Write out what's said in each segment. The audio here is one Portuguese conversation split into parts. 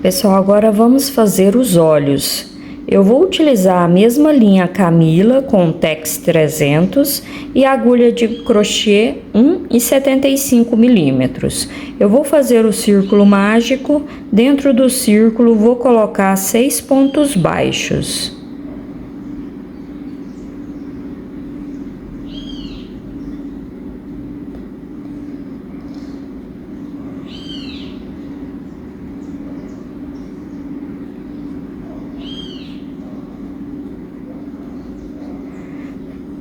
Pessoal, agora vamos fazer os olhos. Eu vou utilizar a mesma linha Camila com Tex 300 e agulha de crochê 1,75 milímetros. Eu vou fazer o círculo mágico. Dentro do círculo vou colocar 6 pontos baixos.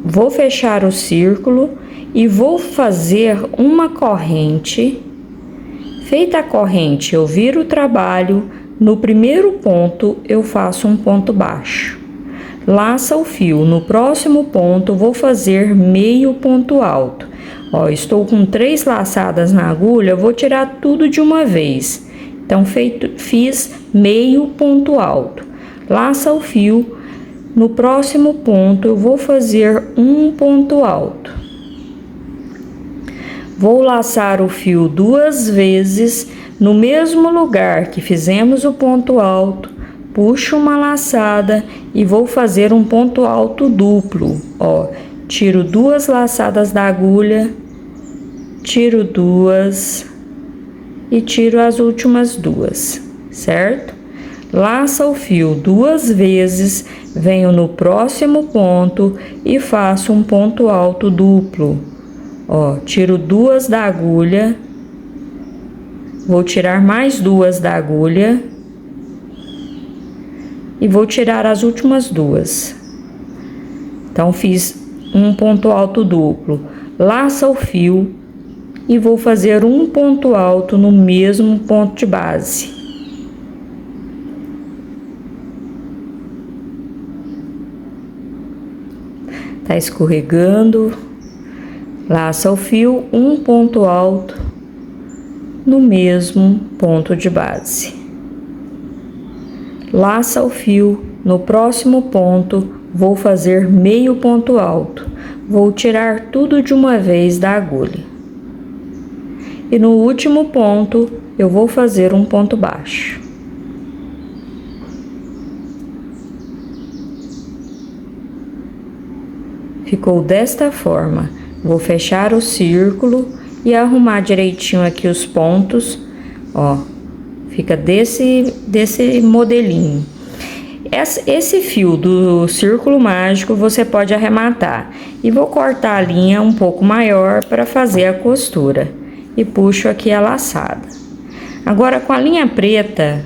Vou fechar o círculo e vou fazer uma corrente. Feita a corrente, eu viro o trabalho. No primeiro ponto, eu faço um ponto baixo. Laça o fio. No próximo ponto, vou fazer meio ponto alto. Ó, estou com 3 laçadas na agulha, vou tirar tudo de uma vez. Então, fiz meio ponto alto. Laça o fio. No próximo ponto, eu vou fazer um ponto alto. Vou laçar o fio 2 vezes no mesmo lugar que fizemos o ponto alto, puxo uma laçada e vou fazer um ponto alto duplo. Ó, tiro 2 laçadas da agulha, tiro 2 e tiro as últimas 2, certo? Laça o fio 2 vezes, venho no próximo ponto e faço um ponto alto duplo. Ó, tiro 2 da agulha, vou tirar mais 2 da agulha e vou tirar as últimas 2. Então, fiz um ponto alto duplo. Laça o fio e vou fazer um ponto alto no mesmo ponto de base. Tá escorregando, laça o fio, um ponto alto no mesmo ponto de base. Laça o fio, no próximo ponto vou fazer meio ponto alto. Vou tirar tudo de uma vez da agulha. E no último ponto eu vou fazer um ponto baixo. Ficou desta forma. Vou fechar o círculo e arrumar direitinho aqui os pontos. Ó, fica desse modelinho. Esse fio do círculo mágico você pode arrematar. E vou cortar a linha um pouco maior para fazer a costura. E puxo aqui a laçada. Agora, com a linha preta,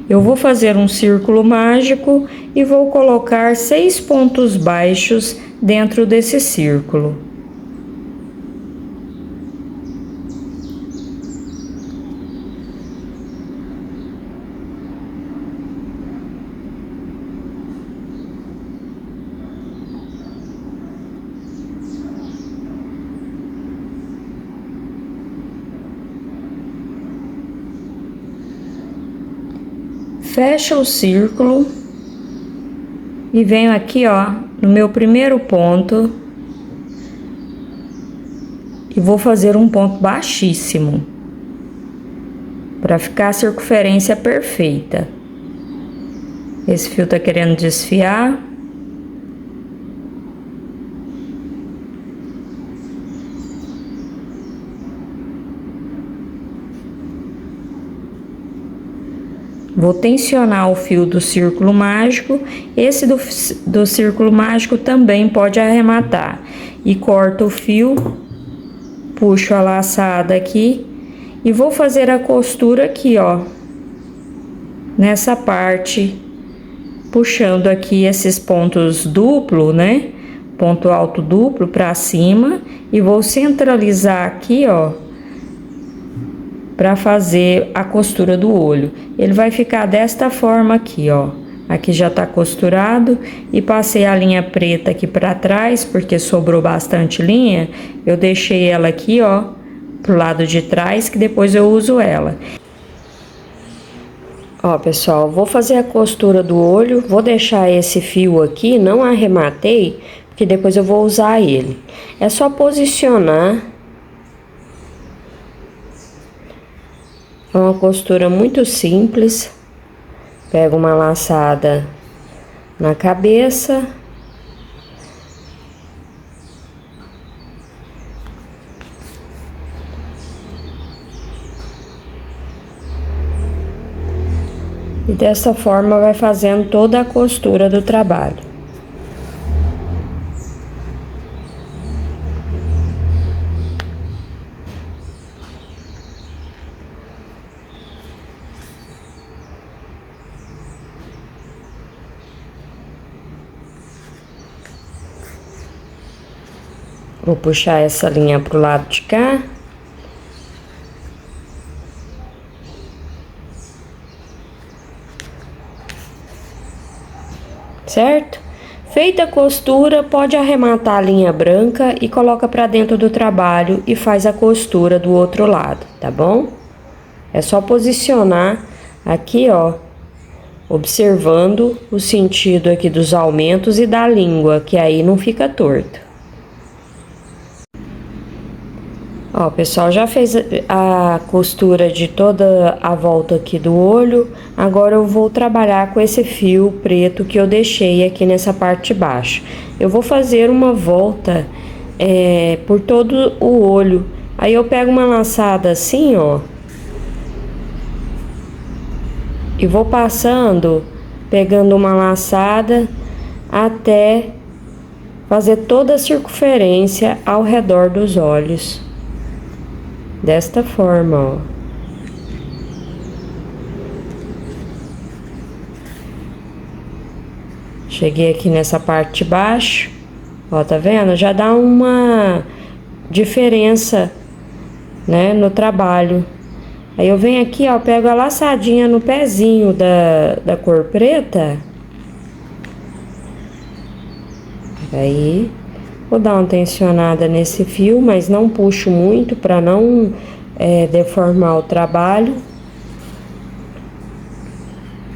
eu vou fazer um círculo mágico e vou colocar 6 pontos baixos dentro desse círculo. Fecho o círculo e venho aqui, ó, no meu primeiro ponto e vou fazer um ponto baixíssimo para ficar a circunferência perfeita. Esse fio tá querendo desfiar. Vou tensionar o fio do círculo mágico. Esse do círculo mágico também pode arrematar. E corto o fio, puxo a laçada aqui e vou fazer a costura aqui, ó, nessa parte, puxando aqui esses pontos duplo, né? Ponto alto duplo pra cima e vou centralizar aqui, ó, para fazer a costura do olho. Ele vai ficar desta forma aqui, ó. Aqui já tá costurado e passei a linha preta aqui para trás, porque sobrou bastante linha. Eu deixei ela aqui, ó, pro lado de trás, que depois eu uso ela. Ó, pessoal, vou fazer a costura do olho, vou deixar esse fio aqui, não arrematei, porque depois eu vou usar ele. É só posicionar É uma costura muito simples. Pego uma laçada na cabeça. E dessa forma vai fazendo toda a costura do trabalho. Vou puxar essa linha pro lado de cá. Certo? Feita a costura, pode arrematar a linha branca e coloca pra dentro do trabalho e faz a costura do outro lado, tá bom? É só posicionar aqui, ó, observando o sentido aqui dos aumentos e da língua, que aí não fica torto. Ó, o pessoal já fez a costura de toda a volta aqui do olho. Agora eu vou trabalhar com esse fio preto que eu deixei aqui nessa parte de baixo. Eu vou fazer uma volta por todo o olho. Aí eu pego uma laçada assim, ó. E vou passando, pegando uma laçada até fazer toda a circunferência ao redor dos olhos. Desta forma, ó. Cheguei aqui nessa parte de baixo, ó, tá vendo? Já dá uma diferença, né, no trabalho. Aí eu venho aqui, ó, pego a laçadinha no pezinho da cor preta. Aí vou dar uma tensionada nesse fio, mas não puxo muito para não deformar o trabalho.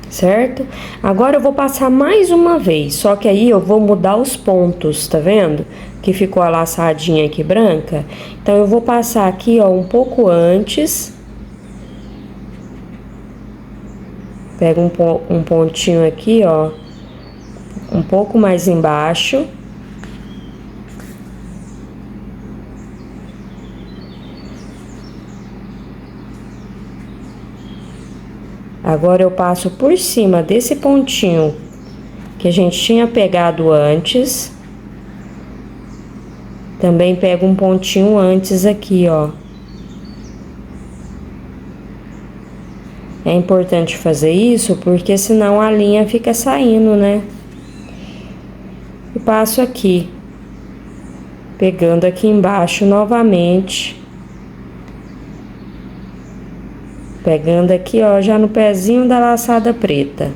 Certo? Agora eu vou passar mais uma vez, só que aí eu vou mudar os pontos, tá vendo? Que ficou a laçadinha aqui branca. Então eu vou passar aqui, ó, um pouco antes. Pego um pontinho aqui, ó, um pouco mais embaixo. Agora eu passo por cima desse pontinho que a gente tinha pegado antes. Também pego um pontinho antes aqui, ó. É importante fazer isso porque senão a linha fica saindo, né? E passo aqui, pegando aqui embaixo novamente. Pegando aqui, ó, já no pezinho da laçada preta.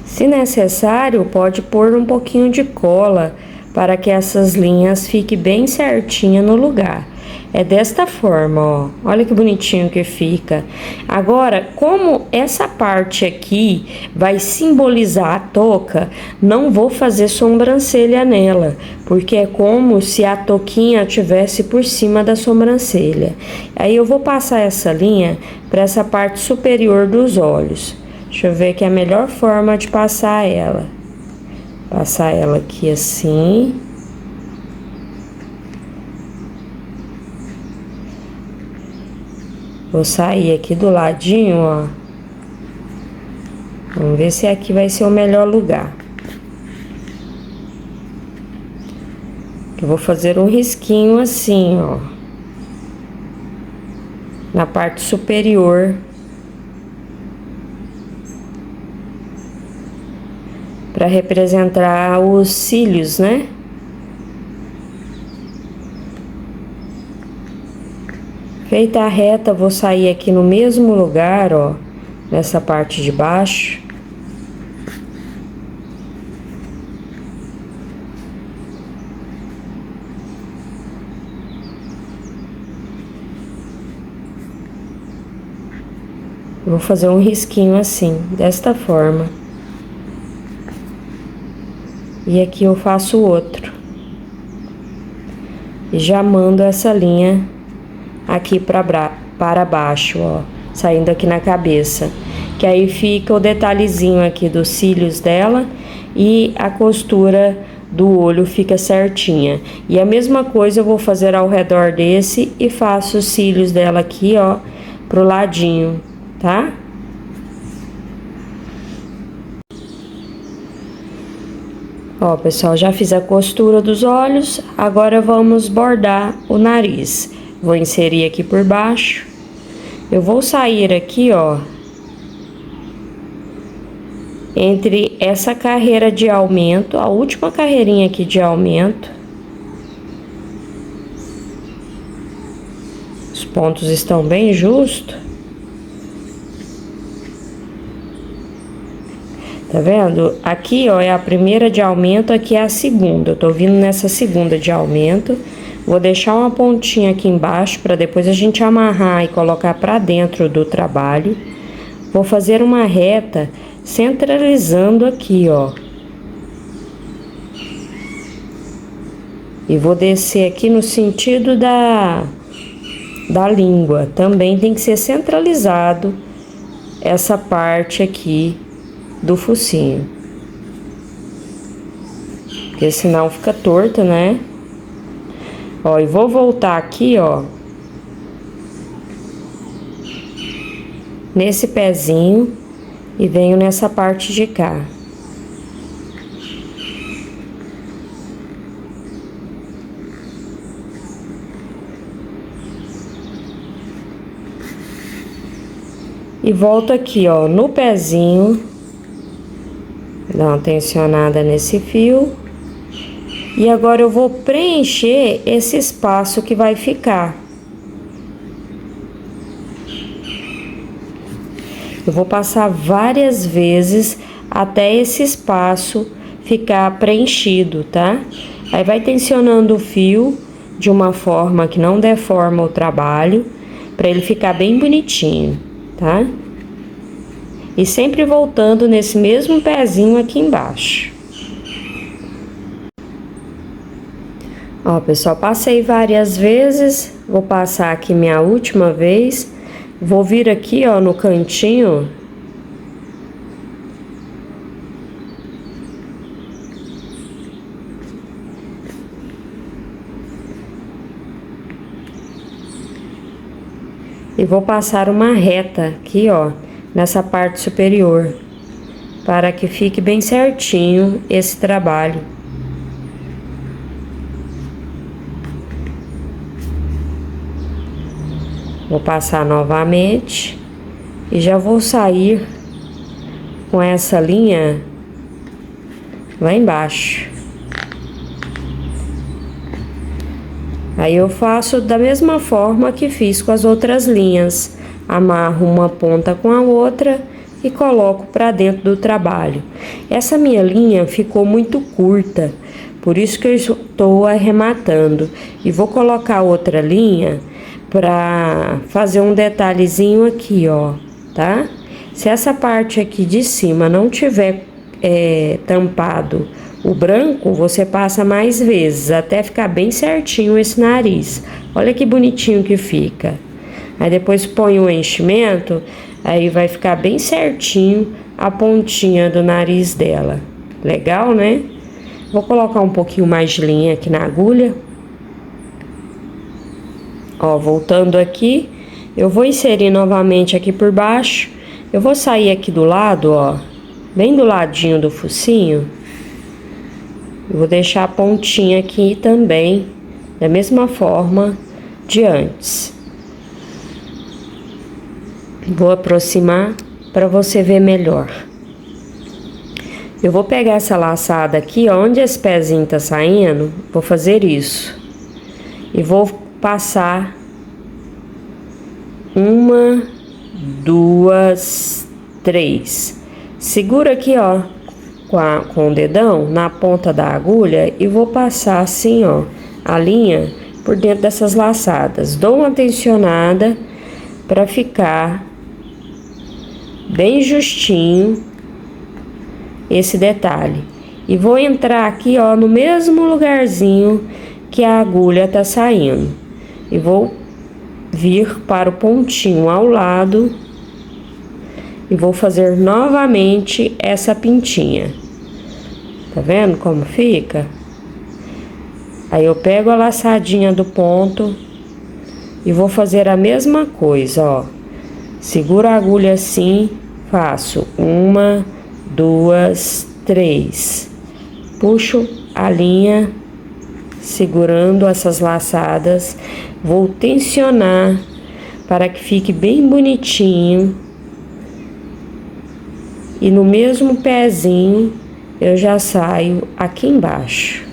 Se necessário, pode pôr um pouquinho de cola para que essas linhas fiquem bem certinha no lugar. É desta forma, ó. Olha que bonitinho que fica. Agora, como essa parte aqui vai simbolizar a touca, não vou fazer sobrancelha nela, porque é como se a touquinha tivesse por cima da sobrancelha. Aí eu vou passar essa linha para essa parte superior dos olhos. Deixa eu ver aqui a melhor forma de passar ela. Passar ela aqui assim. Vou sair aqui do ladinho, ó. Vamos ver se aqui vai ser o melhor lugar. Eu vou fazer um risquinho assim, ó. Na parte superior. Para representar os cílios, né? Feita a reta, vou sair aqui no mesmo lugar, ó, nessa parte de baixo. Vou fazer um risquinho assim, desta forma. E aqui eu faço outro. E já mando essa linha aqui para baixo, ó, saindo aqui na cabeça. Que aí fica o detalhezinho aqui dos cílios dela e a costura do olho fica certinha. E a mesma coisa eu vou fazer ao redor desse e faço os cílios dela aqui, ó, pro ladinho, tá? Ó, pessoal, já fiz a costura dos olhos, agora vamos bordar o nariz. Vou inserir aqui por baixo. Eu vou sair aqui, ó, entre essa carreira de aumento, a última carreirinha aqui de aumento. Os pontos estão bem justos. Tá vendo? Aqui, ó, é a primeira de aumento, aqui é a segunda. Eu tô vindo nessa segunda de aumento. Vou deixar uma pontinha aqui embaixo para depois a gente amarrar e colocar para dentro do trabalho. Vou fazer uma reta centralizando aqui, ó. E vou descer aqui no sentido da língua. Também tem que ser centralizado essa parte aqui do focinho. Porque senão fica torto, né? Ó, e vou voltar aqui, ó, nesse pezinho e venho nessa parte de cá. E volto aqui, ó, no pezinho, dá uma tensionada nesse fio. E agora eu vou preencher esse espaço que vai ficar. Eu vou passar várias vezes até esse espaço ficar preenchido, tá? Aí vai tensionando o fio de uma forma que não deforma o trabalho, para ele ficar bem bonitinho, tá? E sempre voltando nesse mesmo pezinho aqui embaixo. Ó, pessoal, passei várias vezes, vou passar aqui minha última vez, vou vir aqui, ó, no cantinho. E vou passar uma reta aqui, ó, nessa parte superior, para que fique bem certinho esse trabalho. Vou passar novamente e já vou sair com essa linha lá embaixo. Aí eu faço da mesma forma que fiz com as outras linhas. Amarro uma ponta com a outra e coloco para dentro do trabalho. Essa minha linha ficou muito curta, por isso que eu estou arrematando. E vou colocar outra linha para fazer um detalhezinho aqui, ó, tá? Se essa parte aqui de cima não tiver tampado o branco, você passa mais vezes, até ficar bem certinho esse nariz. Olha que bonitinho que fica. Aí depois põe o enchimento, aí vai ficar bem certinho a pontinha do nariz dela. Legal, né? Vou colocar um pouquinho mais de linha aqui na agulha. Ó, voltando aqui, eu vou inserir novamente aqui por baixo. Eu vou sair aqui do lado, ó, bem do ladinho do focinho. Eu vou deixar a pontinha aqui também, da mesma forma de antes. Vou aproximar para você ver melhor. Eu vou pegar essa laçada aqui, ó, onde esse pezinho tá saindo, vou fazer isso. E vou passar 1, 2, 3. Segura aqui, ó, com o dedão na ponta da agulha e vou passar assim, ó, a linha por dentro dessas laçadas. Dou uma tensionada para ficar bem justinho esse detalhe. E vou entrar aqui, ó, no mesmo lugarzinho que a agulha tá saindo. E vou vir para o pontinho ao lado e vou fazer novamente essa pintinha. Tá vendo como fica? Aí eu pego a laçadinha do ponto e vou fazer a mesma coisa, ó. Seguro a agulha assim, faço 1, 2, 3. Puxo a linha segurando essas laçadas, vou tensionar para que fique bem bonitinho. E no mesmo pezinho eu já saio aqui embaixo.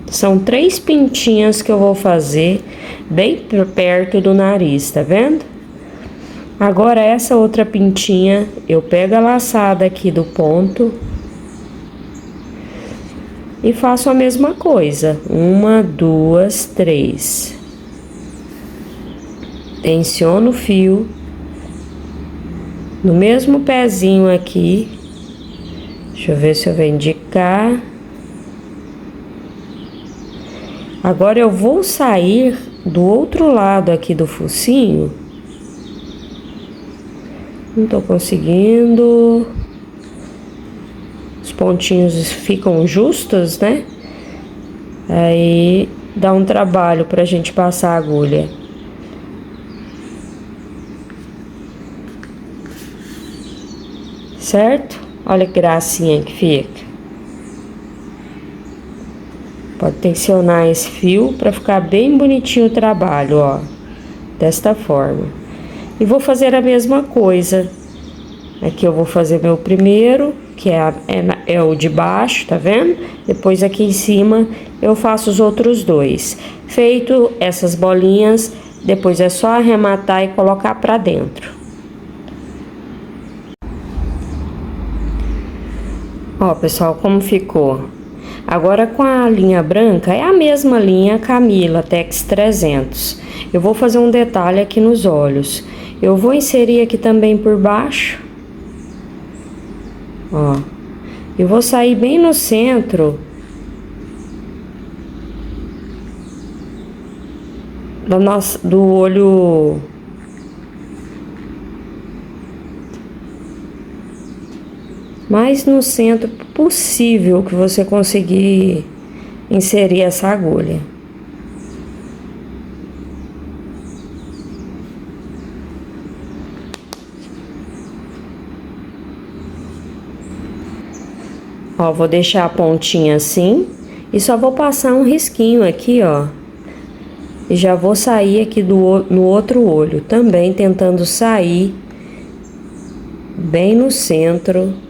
São 3 pintinhas que eu vou fazer bem perto do nariz, tá vendo? Agora essa outra pintinha, eu pego a laçada aqui do ponto e faço a mesma coisa. 1, 2, 3. Tensiono o fio. No mesmo pezinho aqui. Deixa eu ver se eu venho de cá. Agora eu vou sair do outro lado aqui do focinho. Não tô conseguindo. Os pontinhos ficam justos, né? Aí dá um trabalho pra gente passar a agulha. Certo? Olha que gracinha que fica. Pode tensionar esse fio para ficar bem bonitinho o trabalho, ó. Desta forma. E vou fazer a mesma coisa. Aqui eu vou fazer meu primeiro, que é o de baixo, tá vendo? Depois aqui em cima eu faço os outros 2. Feito essas bolinhas, depois é só arrematar e colocar pra dentro. Ó, pessoal, como ficou. Agora com a linha branca, é a mesma linha Camila Tex 300. Eu vou fazer um detalhe aqui nos olhos. Eu vou inserir aqui também por baixo. Ó. Eu vou sair bem no centro do olho. Mais no centro possível que você conseguir inserir essa agulha. Ó, vou deixar a pontinha assim e só vou passar um risquinho aqui, ó. E já vou sair aqui no outro olho, também tentando sair bem no centro.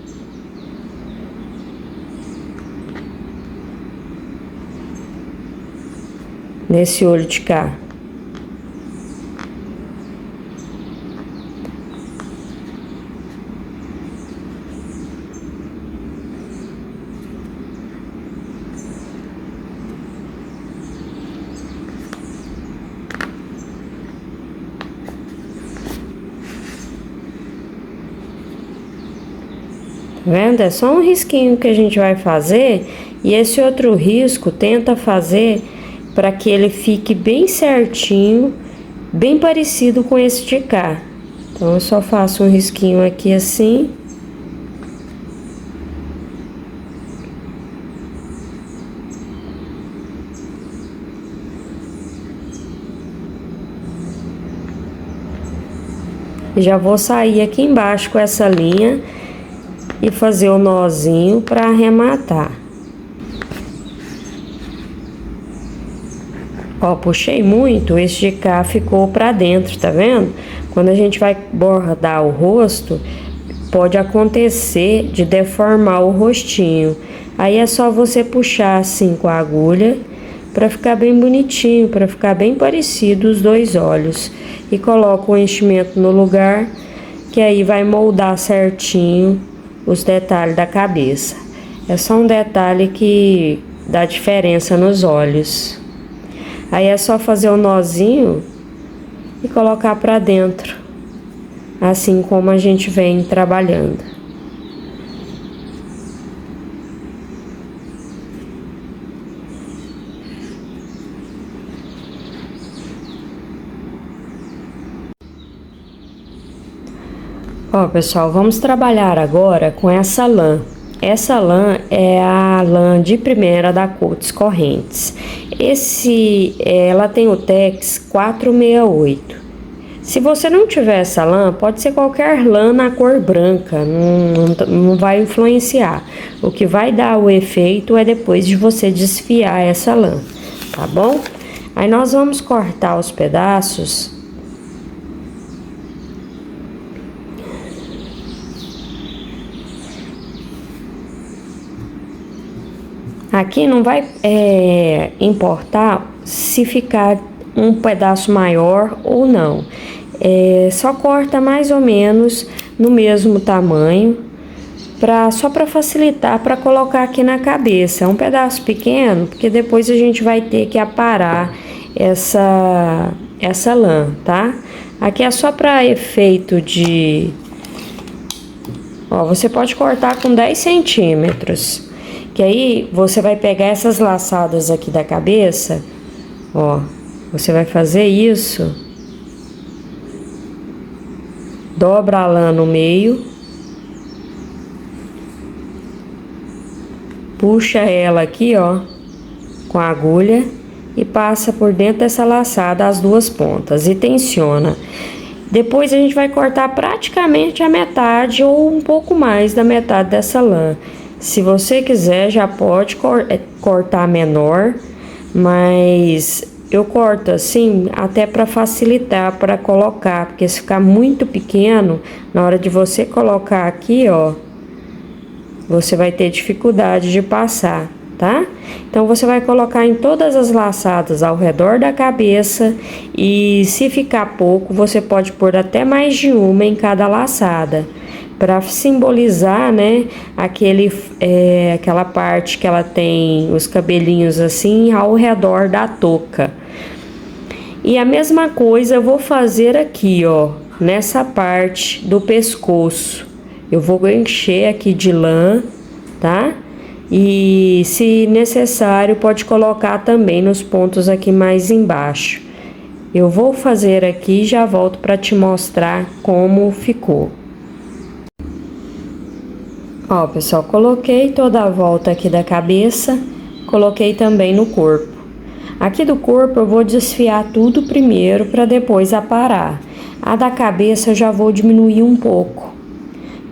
Nesse olho de cá. Tá vendo? É só um risquinho que a gente vai fazer. E esse outro risco tenta fazer para que ele fique bem certinho, bem parecido com esse de cá. Então eu só faço um risquinho aqui assim. E já vou sair aqui embaixo com essa linha e fazer o nozinho para arrematar. Ó, puxei muito, esse de cá ficou pra dentro, tá vendo? Quando a gente vai bordar o rosto, pode acontecer de deformar o rostinho. Aí é só você puxar assim com a agulha, pra ficar bem bonitinho, pra ficar bem parecido os 2 olhos. E coloca o enchimento no lugar, que aí vai moldar certinho os detalhes da cabeça. É só um detalhe que dá diferença nos olhos. Aí é só fazer o nozinho e colocar para dentro, assim como a gente vem trabalhando. Ó, pessoal, vamos trabalhar agora com essa lã. Essa lã é a lã de primeira da Coats Correntes. Ela tem o Tex 468. Se você não tiver essa lã, pode ser qualquer lã na cor branca, não vai influenciar. O que vai dar o efeito é depois de você desfiar essa lã, tá bom? Aí nós vamos cortar os pedaços. Aqui não vai importar se ficar um pedaço maior ou não. Só corta mais ou menos no mesmo tamanho, só para facilitar para colocar aqui na cabeça. É um pedaço pequeno, porque depois a gente vai ter que aparar essa lã, tá? Aqui é só para efeito de... Ó, você pode cortar com 10 centímetros. Que aí você vai pegar essas laçadas aqui da cabeça, ó, você vai fazer isso, dobra a lã no meio, puxa ela aqui, ó, com a agulha e passa por dentro dessa laçada as duas pontas e tensiona. Depois a gente vai cortar praticamente a metade ou um pouco mais da metade dessa lã. Se você quiser, já pode cortar menor, mas eu corto assim até para facilitar para colocar, porque se ficar muito pequeno, na hora de você colocar aqui, ó, você vai ter dificuldade de passar, tá? Então você vai colocar em todas as laçadas ao redor da cabeça e se ficar pouco, você pode pôr até mais de uma em cada laçada, para simbolizar, né, aquela parte que ela tem os cabelinhos assim ao redor da touca. E a mesma coisa eu vou fazer aqui, ó, nessa parte do pescoço. Eu vou encher aqui de lã, tá? E se necessário pode colocar também nos pontos aqui mais embaixo. Eu vou fazer aqui e já volto para te mostrar como ficou. Ó, pessoal, coloquei toda a volta aqui da cabeça, coloquei também no corpo. Aqui do corpo eu vou desfiar tudo primeiro para depois aparar. A da cabeça eu já vou diminuir um pouco,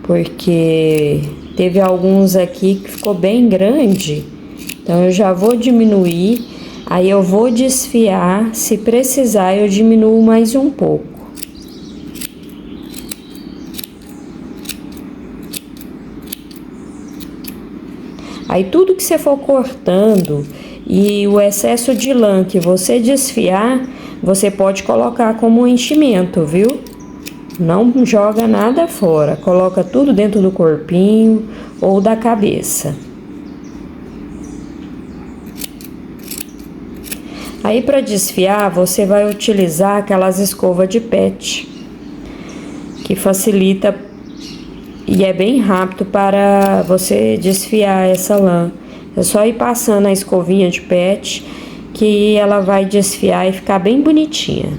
porque teve alguns aqui que ficou bem grande, então eu já vou diminuir, aí eu vou desfiar, se precisar eu diminuo mais um pouco. Aí tudo que você for cortando e o excesso de lã que você desfiar, você pode colocar como enchimento, viu? Não joga nada fora, coloca tudo dentro do corpinho ou da cabeça. Aí para desfiar, você vai utilizar aquelas escovas de pet, que facilita e é bem rápido para você desfiar essa lã. É só ir passando a escovinha de pet que ela vai desfiar e ficar bem bonitinha.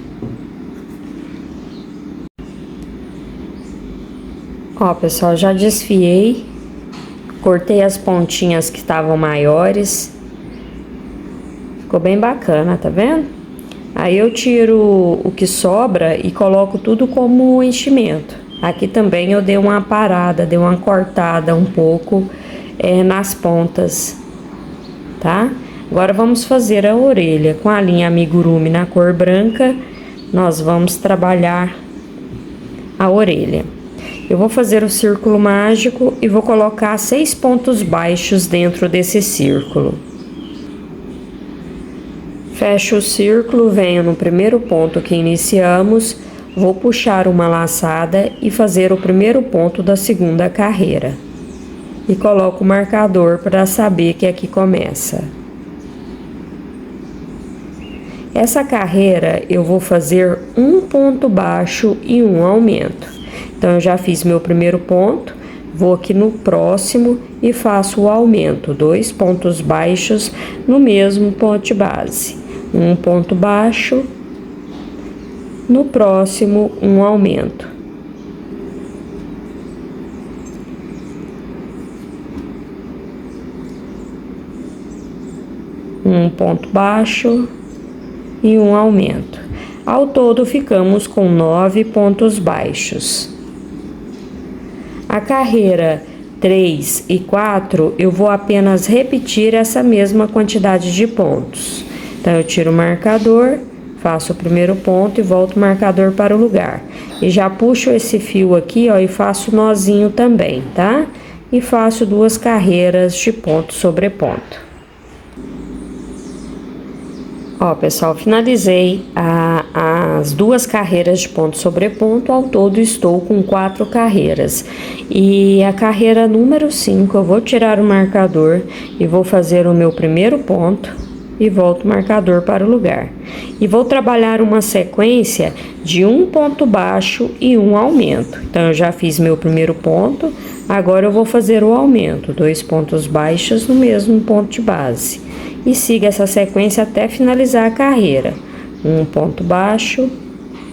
Ó, pessoal, já desfiei, cortei as pontinhas que estavam maiores. Ficou bem bacana, tá vendo? Aí eu tiro o que sobra e coloco tudo como enchimento. Aqui também eu dei uma parada, dei uma cortada um pouco nas pontas, tá? Agora vamos fazer a orelha. Com a linha amigurumi na cor branca, nós vamos trabalhar a orelha. Eu vou fazer o círculo mágico e vou colocar 6 pontos baixos dentro desse círculo. Fecho o círculo, venho no primeiro ponto que iniciamos, vou puxar uma laçada e fazer o primeiro ponto da segunda carreira. E coloco o marcador para saber que aqui começa. Essa carreira eu vou fazer um ponto baixo e um aumento. Então, eu já fiz meu primeiro ponto, vou aqui no próximo e faço o aumento, 2 pontos baixos no mesmo ponto de base. Um ponto baixo, no próximo um aumento. Um ponto baixo e um aumento. Ao todo, ficamos com 9 pontos baixos. A carreira 3 e 4, eu vou apenas repetir essa mesma quantidade de pontos. Então, eu tiro o marcador, faço o primeiro ponto e volto o marcador para o lugar. E já puxo esse fio aqui, ó, e faço nozinho também, tá? E faço 2 carreiras de ponto sobre ponto. Ó, pessoal, finalizei as 2 carreiras de ponto sobre ponto. Ao todo, estou com 4 carreiras. E a carreira número 5, eu vou tirar o marcador e vou fazer o meu primeiro ponto e volto o marcador para o lugar. E vou trabalhar uma sequência de um ponto baixo e um aumento. Então, eu já fiz meu primeiro ponto, agora eu vou fazer o aumento, 2 pontos baixos no mesmo ponto de base. E siga essa sequência até finalizar a carreira. Um ponto baixo,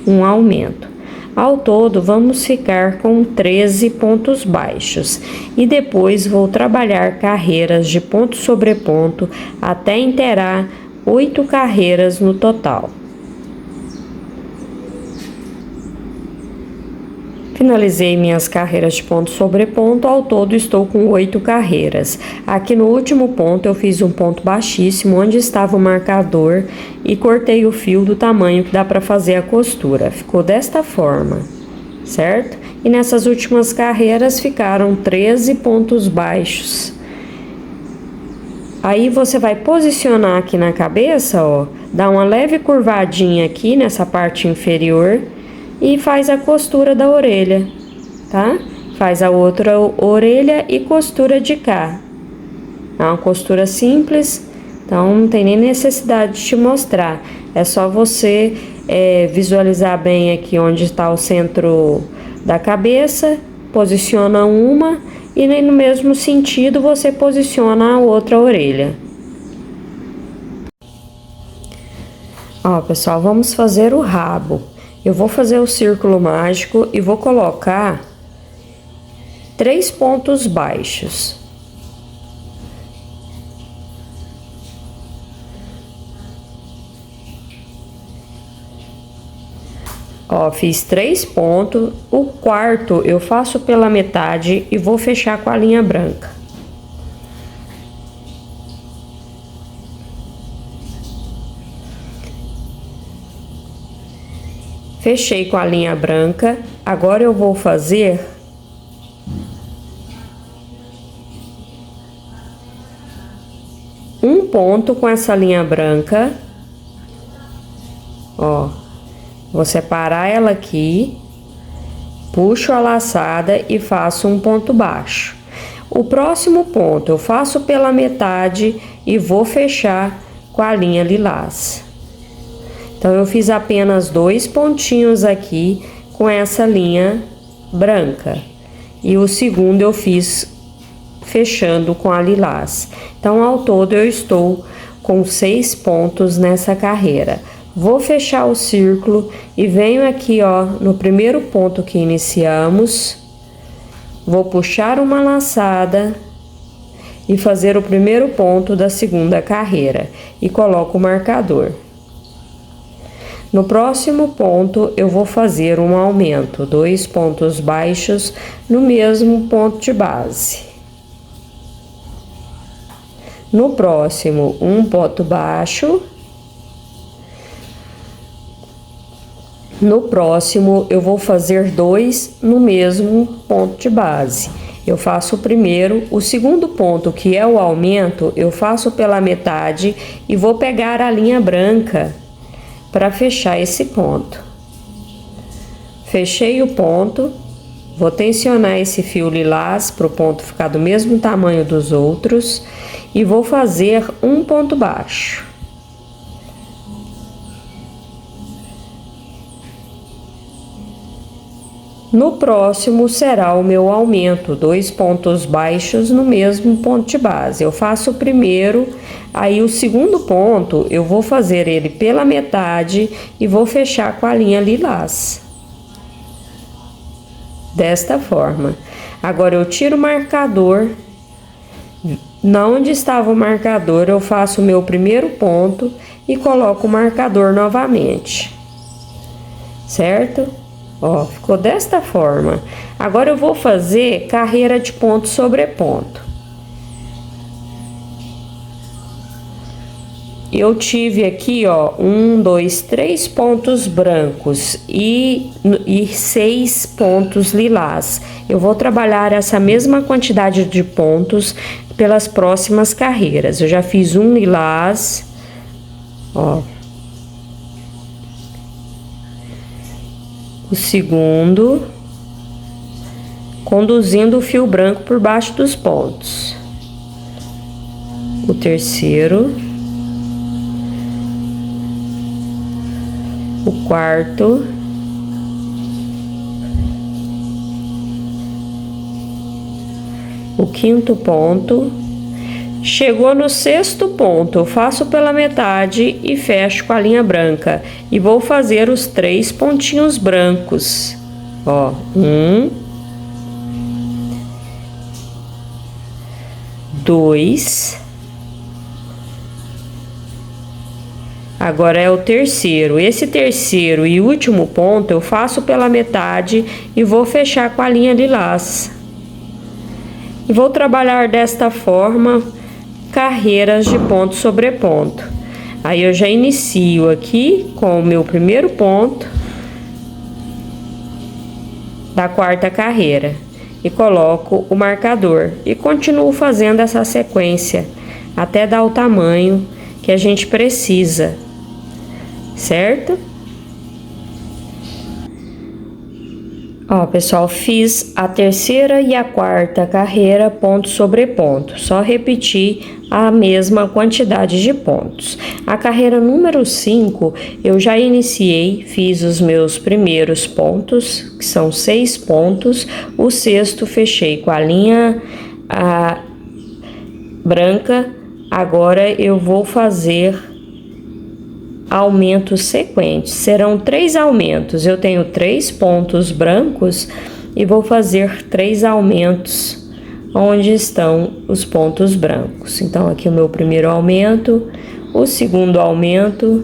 um aumento. Ao todo, vamos ficar com 13 pontos baixos. E depois vou trabalhar carreiras de ponto sobre ponto até inteirar 8 carreiras no total. Finalizei minhas carreiras de ponto sobre ponto, ao todo estou com 8 carreiras. Aqui no último ponto eu fiz um ponto baixíssimo onde estava o marcador e cortei o fio do tamanho que dá para fazer a costura. Ficou desta forma, certo? E nessas últimas carreiras ficaram 13 pontos baixos. Aí você vai posicionar aqui na cabeça, ó, dá uma leve curvadinha aqui nessa parte inferior e faz a costura da orelha, tá? Faz a outra orelha e costura de cá. É uma costura simples, então não tem nem necessidade de te mostrar. É só você visualizar bem aqui onde está o centro da cabeça, posiciona uma e no mesmo sentido você posiciona a outra orelha. Ó, pessoal, vamos fazer o rabo. Eu vou fazer o círculo mágico e vou colocar 3 pontos baixos. Ó, fiz 3 pontos, o quarto eu faço pela metade e vou fechar com a linha branca. Fechei com a linha branca, agora eu vou fazer um ponto com essa linha branca, ó, vou separar ela aqui, puxo a laçada e faço um ponto baixo. O próximo ponto eu faço pela metade e vou fechar com a linha lilás. Então, eu fiz apenas 2 pontinhos aqui com essa linha branca. E o segundo eu fiz fechando com a lilás. Então, ao todo, eu estou com 6 pontos nessa carreira. Vou fechar o círculo e venho aqui, ó, no primeiro ponto que iniciamos. Vou puxar uma laçada e fazer o primeiro ponto da segunda carreira. E coloco o marcador. No próximo ponto, eu vou fazer um aumento, 2 pontos baixos no mesmo ponto de base. No próximo, um ponto baixo. No próximo, eu vou fazer 2 no mesmo ponto de base. Eu faço o primeiro, o segundo ponto, que é o aumento, eu faço pela metade e vou pegar a linha branca para fechar esse ponto. Fechei o ponto, vou tensionar esse fio lilás para o ponto ficar do mesmo tamanho dos outros e vou fazer um ponto baixo. No próximo será o meu aumento, 2 pontos baixos no mesmo ponto de base. Eu faço o primeiro, aí o segundo ponto eu vou fazer ele pela metade e vou fechar com a linha lilás. Desta forma. Agora eu tiro o marcador. Na onde estava o marcador, eu faço o meu primeiro ponto e coloco o marcador novamente. Certo? Ó, ficou desta forma. Agora eu vou fazer carreira de ponto sobre ponto. Eu tive aqui, ó, 1, 2, 3 pontos brancos e 6 pontos lilás. Eu vou trabalhar essa mesma quantidade de pontos pelas próximas carreiras. Eu já fiz um lilás, ó. O segundo, conduzindo o fio branco por baixo dos pontos. O terceiro, o quarto, o quinto ponto. Chegou no sexto ponto, eu faço pela metade e fecho com a linha branca. E vou fazer os 3 pontinhos brancos. Ó, 1, 2. Agora é o terceiro. Esse terceiro e último ponto eu faço pela metade e vou fechar com a linha lilás. E vou trabalhar desta forma carreiras de ponto sobre ponto. Aí eu já inicio aqui com o meu primeiro ponto da quarta carreira e coloco o marcador e continuo fazendo essa sequência até dar o tamanho que a gente precisa, certo? Ó, pessoal, fiz a terceira e a quarta carreira ponto sobre ponto, só repetir a mesma quantidade de pontos. A carreira número 5, eu já iniciei, fiz os meus primeiros pontos, que são 6 pontos, o sexto fechei com a linha branca. Agora eu vou fazer aumentos sequentes, serão 3 aumentos. Eu tenho 3 pontos brancos e vou fazer 3 aumentos onde estão os pontos brancos. Então aqui o meu primeiro aumento, o segundo aumento,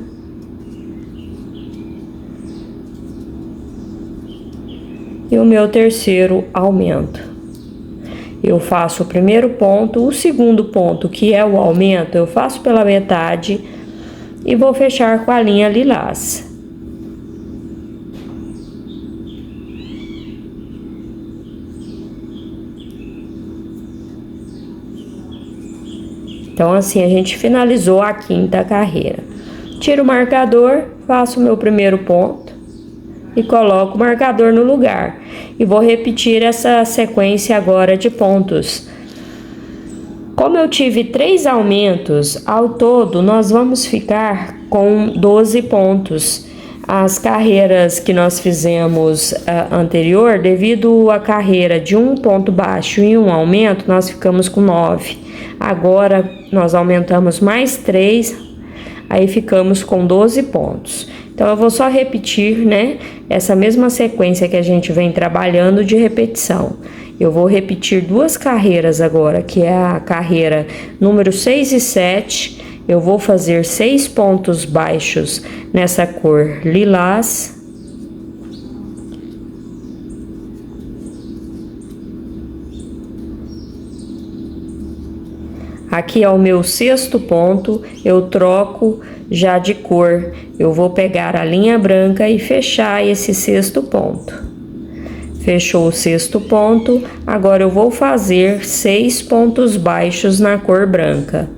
e o meu terceiro aumento. Eu faço o primeiro ponto, o segundo ponto, que é o aumento, eu faço pela metade e vou fechar com a linha lilás. Então, assim, a gente finalizou a quinta carreira. Tiro o marcador, faço o meu primeiro ponto e coloco o marcador no lugar. E vou repetir essa sequência agora de pontos. Como eu tive 3 aumentos, ao todo nós vamos ficar com 12 pontos. As carreiras que nós fizemos anterior, devido à carreira de um ponto baixo e um aumento, nós ficamos com 9. Agora nós aumentamos mais 3, aí ficamos com 12 pontos. Então eu vou só repetir, né, essa mesma sequência que a gente vem trabalhando de repetição. Eu vou repetir 2 carreiras agora, que é a carreira número 6 e 7. Eu vou fazer 6 pontos baixos nessa cor lilás. Aqui é o meu sexto ponto, eu troco já de cor. Eu vou pegar a linha branca e fechar esse sexto ponto. Fechou o sexto ponto, agora eu vou fazer 6 pontos baixos na cor branca.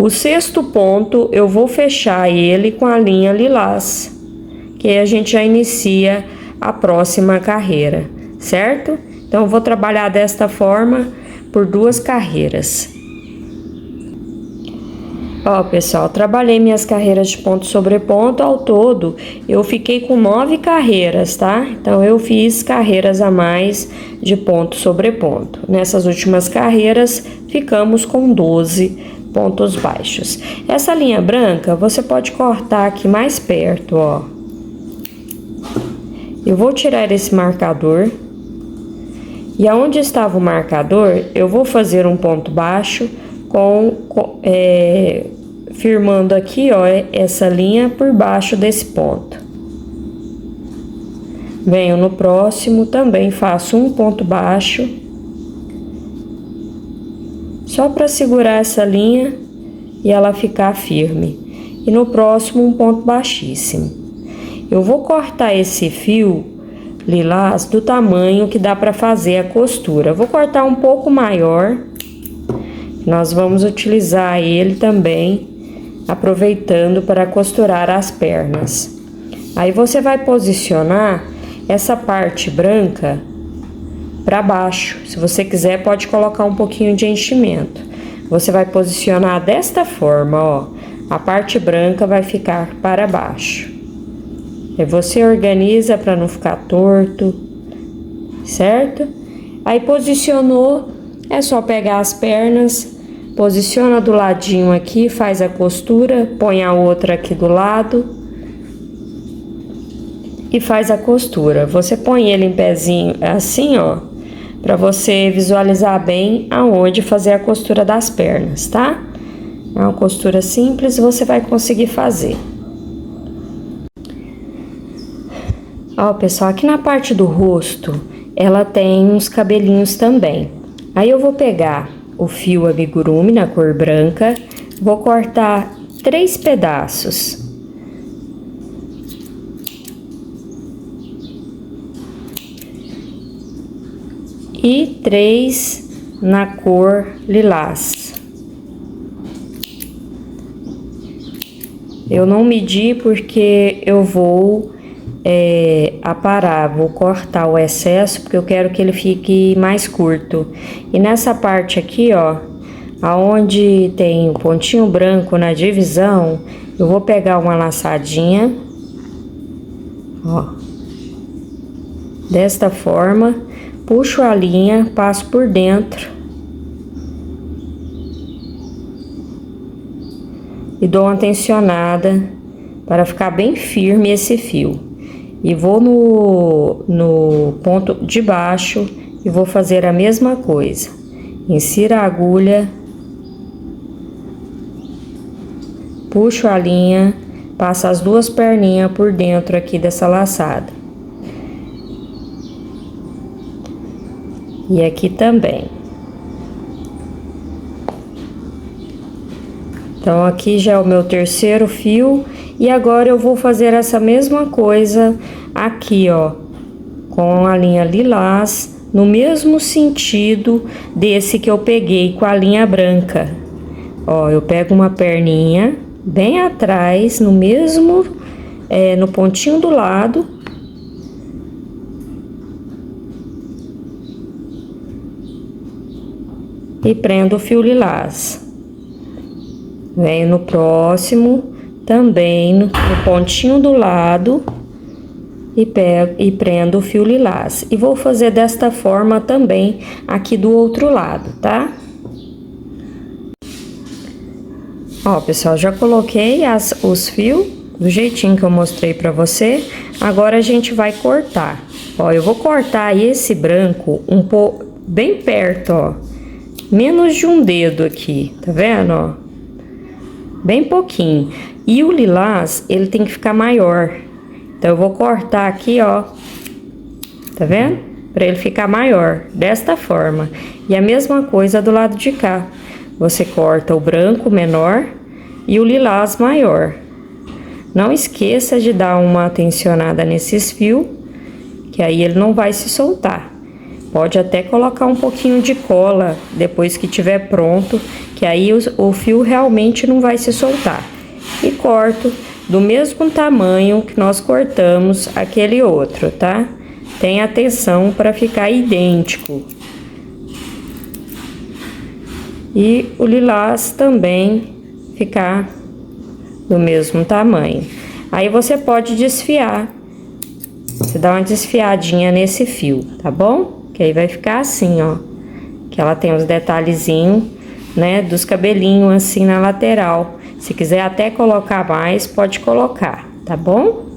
O 6º ponto, eu vou fechar ele com a linha lilás, que aí a gente já inicia a próxima carreira, certo? Então, eu vou trabalhar desta forma por 2 carreiras. Ó, pessoal, trabalhei minhas carreiras de ponto sobre ponto. Ao todo, eu fiquei com 9 carreiras, tá? Então, eu fiz carreiras a mais de ponto sobre ponto. Nessas últimas carreiras, ficamos com 12 pontos baixos. Essa linha branca, você pode cortar aqui mais perto, ó. Eu vou tirar esse marcador. E aonde estava o marcador, eu vou fazer um ponto baixo firmando aqui, ó, essa linha por baixo desse ponto. Venho no próximo, também faço um ponto baixo, só para segurar essa linha e ela ficar firme. E no próximo, um ponto baixíssimo. Eu vou cortar esse fio lilás do tamanho que dá para fazer a costura. Eu vou cortar um pouco maior. Nós vamos utilizar ele também, aproveitando para costurar as pernas. Aí você vai posicionar essa parte branca para baixo. Se você quiser, pode colocar um pouquinho de enchimento. Você vai posicionar desta forma, ó. A parte branca vai ficar para baixo. Aí você organiza para não ficar torto, certo? Aí posicionou, é só pegar as pernas, posiciona do ladinho aqui, faz a costura, põe a outra aqui do lado e faz a costura. Você põe ele em pezinho assim, ó, para você visualizar bem aonde fazer a costura das pernas, tá? É uma costura simples, você vai conseguir fazer. Ó, pessoal, aqui na parte do rosto, ela tem uns cabelinhos também. Aí eu vou pegar o fio amigurumi na cor branca, vou cortar 3 pedaços. E 3 na cor lilás. Eu não medi porque eu vou aparar, vou cortar o excesso porque eu quero que ele fique mais curto. E nessa parte aqui, ó, aonde tem o pontinho branco na divisão, eu vou pegar uma laçadinha, ó, desta forma, puxo a linha, passo por dentro e dou uma tensionada para ficar bem firme esse fio. E vou no ponto de baixo e vou fazer a mesma coisa. Insira a agulha, puxo a linha, passo as 2 perninhas por dentro aqui dessa laçada. E aqui também. Então, aqui já é o meu 3º fio. E agora eu vou fazer essa mesma coisa aqui, ó, com a linha lilás, no mesmo sentido desse que eu peguei com a linha branca. Ó, eu pego uma perninha bem atrás, no mesmo, no pontinho do lado. E prendo o fio lilás. Venho no próximo, também no pontinho do lado e pego e prendo o fio lilás. E vou fazer desta forma também aqui do outro lado, tá? Ó, pessoal, já coloquei os fios do jeitinho que eu mostrei pra você. Agora a gente vai cortar. Ó, eu vou cortar esse branco um pouco bem perto, ó. Menos de um dedo aqui, tá vendo, ó? Bem pouquinho. E o lilás, ele tem que ficar maior. Então, eu vou cortar aqui, ó. Tá vendo? Pra ele ficar maior, desta forma. E a mesma coisa do lado de cá. Você corta o branco menor e o lilás maior. Não esqueça de dar uma tensionada nesses fios, que aí ele não vai se soltar. Pode até colocar um pouquinho de cola depois que tiver pronto, que aí o fio realmente não vai se soltar. E corto do mesmo tamanho que nós cortamos aquele outro, tá? Tenha atenção para ficar idêntico. E o lilás também ficar do mesmo tamanho. Aí você pode desfiar. Você dá uma desfiadinha nesse fio, tá bom? Que aí vai ficar assim, ó. Que ela tem os detalhezinhos, né, dos cabelinhos assim na lateral. Se quiser até colocar mais, pode colocar, tá bom?